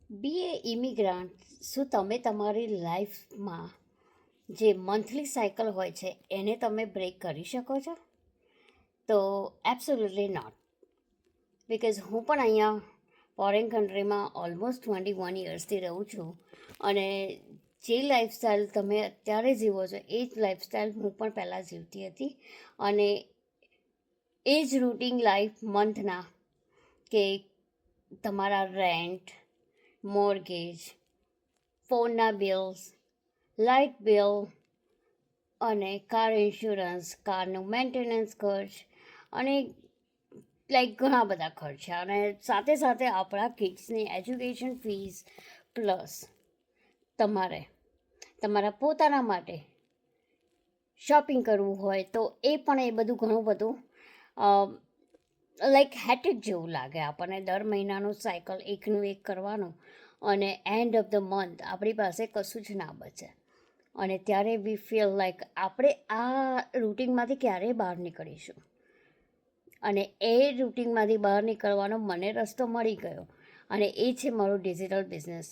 બી એ immigrant, શું તમે તમારી લાઈફમાં જે મંથલી સાયકલ હોય છે એને તમે બ્રેક કરી શકો છો? તો એબ્સોલ્યુટલી નોટ. બિકોઝ હું પણ અહીંયા ફોરેન કન્ટ્રીમાં ઓલમોસ્ટ 21 યર્સથી રહું છું, અને જે લાઈફસ્ટાઈલ તમે અત્યારે જીવો છો એ જ લાઈફસ્ટાઈલ હું પણ પહેલાં જીવતી હતી. અને એ જ રૂટીન લાઈફ મંથના, કે તમારા રેન્ટ, મોર્ગેજ, ફોનના બિલ્સ, લાઇટ બિલ, અને કાર ઇન્સ્યોરન્સ, કારનું મેન્ટેનન્સ ખર્ચ, અને લાઈક ઘણા બધા ખર્ચ છે. અને સાથે સાથે આપણા કિડ્સની એજ્યુકેશન ફીસ, પ્લસ તમારે તમારા પોતાના માટે શોપિંગ કરવું હોય તો એ પણ, એ બધું ઘણું બધું લાઈક હેટિક જેવું લાગે આપણને. દર મહિનાનું સાયકલ એકનું એક કરવાનું, અને એન્ડ ઓફ ધ મંથ આપણી પાસે કશું જ ના બચે. અને ત્યારે વી ફીલ લાઈક આપણે આ રૂટિનમાંથી ક્યારેય બહાર નીકળીશું. અને એ રૂટિનમાંથી બહાર નીકળવાનો મને રસ્તો મળી ગયો, અને એ છે મારો ડિજિટલ બિઝનેસ.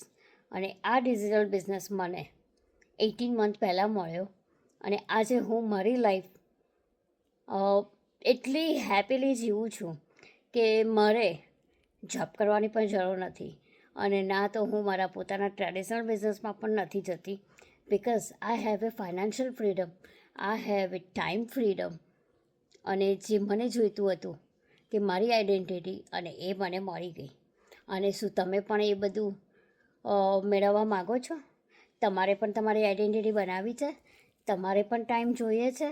અને આ ડિજિટલ બિઝનેસ મને 18 મંથ પહેલાં મળ્યો, અને આજે હું મારી લાઈફ એટલી હેપીલી જીવું છું કે મારે જોબ કરવાની પણ જરૂર નથી, અને ના તો હું મારા પોતાના ટ્રેડિશનલ બિઝનેસમાં પણ નથી જતી. Because I have a financial freedom, I have a time freedom. અને જે મને જોઈતું હતું કે મારી આઈડેન્ટિટી, અને એ મને મળી ગઈ. અને શું તમે પણ એ બધું મેળવવા માગો છો? તમારે પણ તમારી આઈડેન્ટિટી બનાવવી છે? તમારે પણ ટાઈમ જોઈએ છે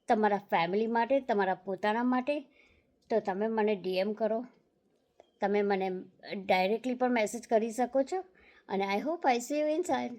તમારા ફેમિલી માટે, તમારા પોતાના માટે? તો તમે મને ડીએમ કરો, તમે મને ડાયરેક્ટલી પણ મેસેજ કરી શકો છો. અને I hope I C you inside.